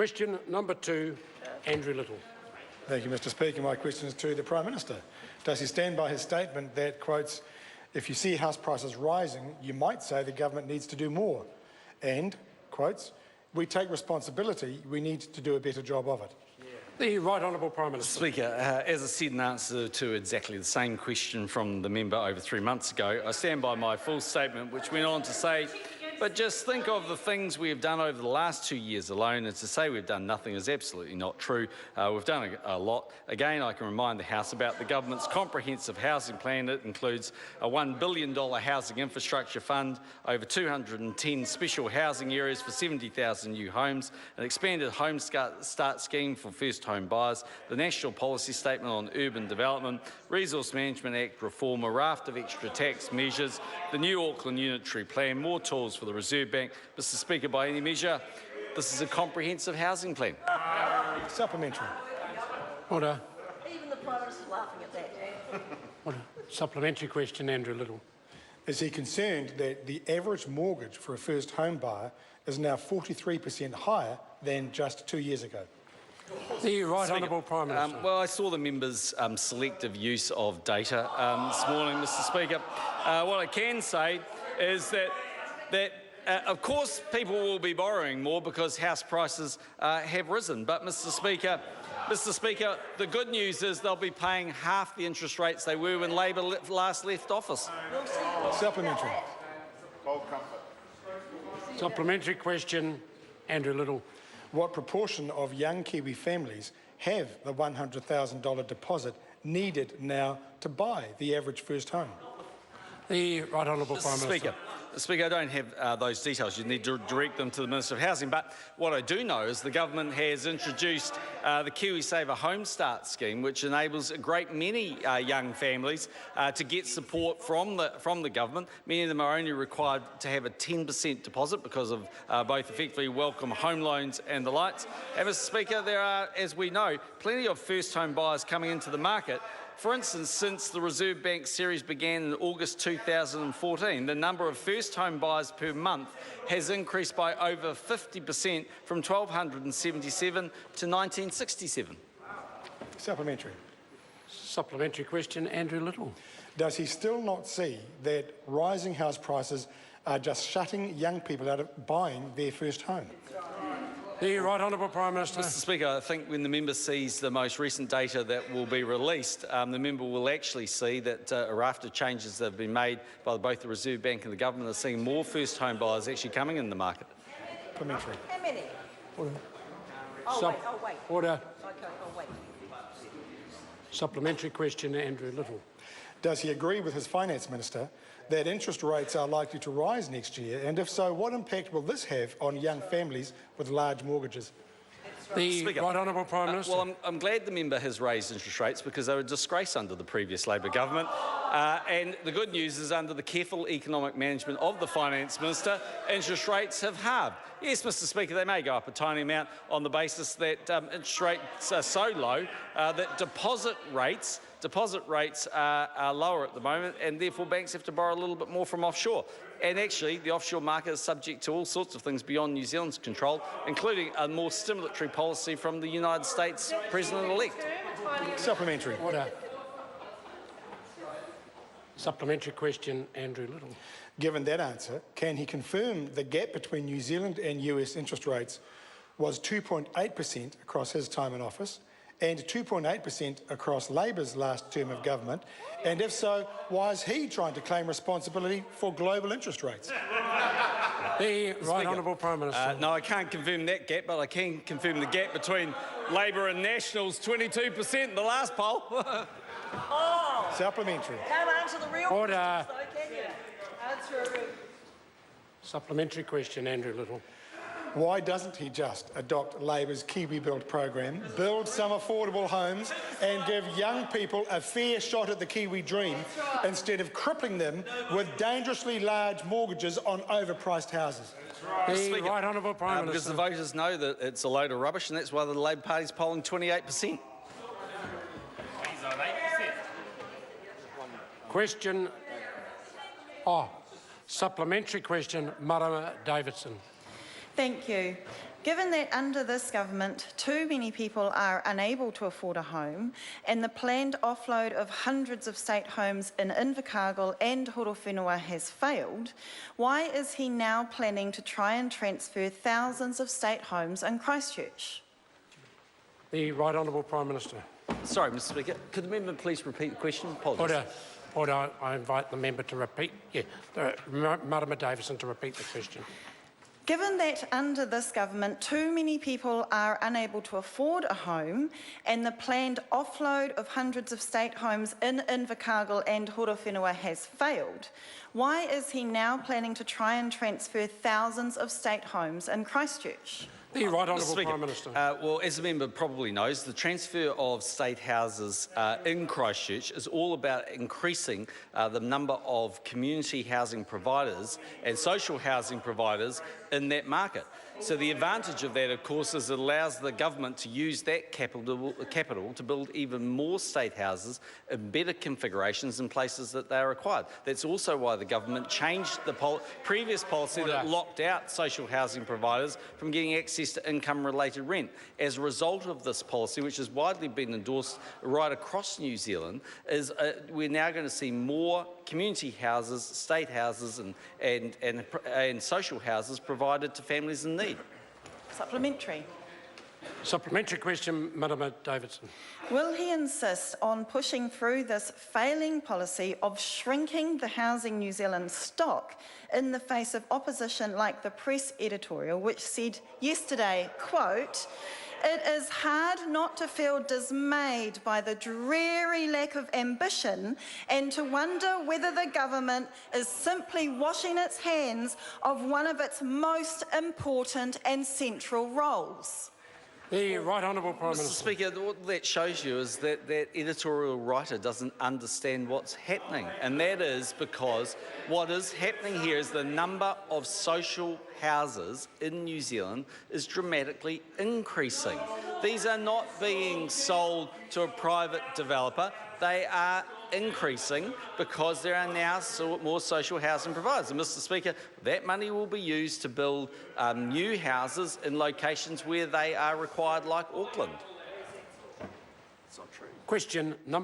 Question number 2, Andrew Little. Thank you, Mr Speaker. My question is to the Prime Minister. Does he stand by his statement that, quotes, if you see house prices rising, you might say the government needs to do more, and, quotes, we take responsibility, we need to do a better job of it? The Right Honourable Prime Minister. Speaker, as I said in answer to exactly the same question from the member over 3 months ago, I stand by my full statement, which went on to say, but just think of the things we have done over the last 2 years alone, and to say we've done nothing is absolutely not true. We've done a lot. Again, I can remind the House about the government's comprehensive housing plan. It includes a $1 billion housing infrastructure fund, over 210 special housing areas for 70,000 new homes, an expanded Home Start scheme for first home buyers, the National Policy Statement on Urban Development, Resource Management Act reform, a raft of extra tax measures, the new Auckland Unitary Plan, more tools for the Reserve Bank. Mr Speaker, by any measure, this is a comprehensive housing plan. Supplementary. Order. Even the Prime Minister's laughing at that. Order. Supplementary question, Andrew Little. Is he concerned that the average mortgage for a first home buyer is now 43% higher than just 2 years ago? The Right Honourable Prime Minister. Well, I saw the member's selective use of data this morning, Mr Speaker. What I can say is that of course people will be borrowing more because house prices have risen. But Mr Speaker, the good news is they'll be paying half the interest rates they were when Labor last left office. Supplementary. Supplementary question, Andrew Little. What proportion of young Kiwi families have the $100,000 deposit needed now to buy the average first home? The Right Honourable Prime Minister. Speaker, I don't have those details. You need to direct them to the Minister of Housing. But what I do know is the government has introduced the KiwiSaver Home Start scheme, which enables a great many young families to get support from the government. Many of them are only required to have a 10% deposit because of both effectively welcome home loans and the likes. And Mr Speaker, there are, as we know, plenty of first home buyers coming into the market. For instance, since the Reserve Bank series began in August 2014, the number of first home buyers per month has increased by over 50% from 1,277 to 1,967. Supplementary. Supplementary question, Andrew Little. Does he still not see that rising house prices are just shutting young people out of buying their first home? The Right Honourable Prime Minister. Mr Speaker, I think when the member sees the most recent data that will be released, the member will actually see that a raft of changes that have been made by both the Reserve Bank and the government are seeing more first home buyers actually coming in the market. Supplementary. How many? Order. Oh, wait. Order. Okay, I'll wait. Supplementary question, Andrew Little. Does he agree with his Finance Minister that interest rates are likely to rise next year? And if so, what impact will this have on young families with large mortgages? The Speaker, Right Honourable Prime Minister. Well, I'm glad the member has raised interest rates because they were a disgrace under the previous Labor government. And the good news is under the careful economic management of the Finance Minister, interest rates have halved. Yes, Mr Speaker, they may go up a tiny amount on the basis that interest rates are so low that deposit rates are lower at the moment, and therefore banks have to borrow a little bit more from offshore. And actually, the offshore market is subject to all sorts of things beyond New Zealand's control, including a more stimulatory policy from the United States President-elect. Supplementary. Order. Supplementary question, Andrew Little. Given that answer, can he confirm the gap between New Zealand and US interest rates was 2.8% across his time in office and 2.8% across Labor's last term of government? And if so, why is he trying to claim responsibility for global interest rates? The Right Honourable Prime Minister. No, I can't confirm that gap, but I can confirm the gap between Labor and Nationals, 22% in the last poll. Oh! Supplementary. Can't answer the real Order. questions, though, can you? Answer a Supplementary question, Andrew Little. Why doesn't he just adopt Labor's Kiwi Build program, build some affordable homes and give young people a fair shot at the Kiwi dream instead of crippling them with dangerously large mortgages on overpriced houses? The Right Honourable Prime Because Minister. the voters know that it's a load of rubbish, and that's why the Labor Party's polling 28%. Question. Supplementary question, Marama Davidson. Thank you. Given that under this government, too many people are unable to afford a home and the planned offload of hundreds of state homes in Invercargill and Horowhenua has failed, why is he now planning to try and transfer thousands of state homes in Christchurch? The Right Honourable Prime Minister. Sorry, Mr Speaker. Could the member please repeat the question? Apologies. Order. I invite the member to repeat. Marama Davison to repeat the question. Given that under this government, too many people are unable to afford a home and the planned offload of hundreds of state homes in Invercargill and Horowhenua has failed, why is he now planning to try and transfer thousands of state homes in Christchurch? The Right Honourable Mr. Speaker, Prime Minister. well, as the member probably knows, the transfer of state houses in Christchurch is all about increasing the number of community housing providers and social housing providers in that market. So the advantage of that, of course, is it allows the government to use that capital to build even more state houses in better configurations in places that they are required. That's also why the government changed the previous policy that locked out social housing providers from getting access to income-related rent. As a result of this policy, which has widely been endorsed right across New Zealand, is we're now going to see more community houses, state houses and social houses provided to families in need. Supplementary. Supplementary question, Marama Davidson. Will he insist on pushing through this failing policy of shrinking the Housing New Zealand stock in the face of opposition like the press editorial, which said yesterday, quote, "It is hard not to feel dismayed by the dreary lack of ambition and to wonder whether the government is simply washing its hands of one of its most important and central roles." The Right Honourable Prime Mr. Minister. Speaker, what that shows you is that that editorial writer doesn't understand what's happening, and that is because what is happening here is the number of social houses in New Zealand is dramatically increasing. These are not being sold to a private developer. They are increasing because there are now more social housing providers. And Mr. Speaker, that money will be used to build new houses in locations where they are required, like Auckland. Question number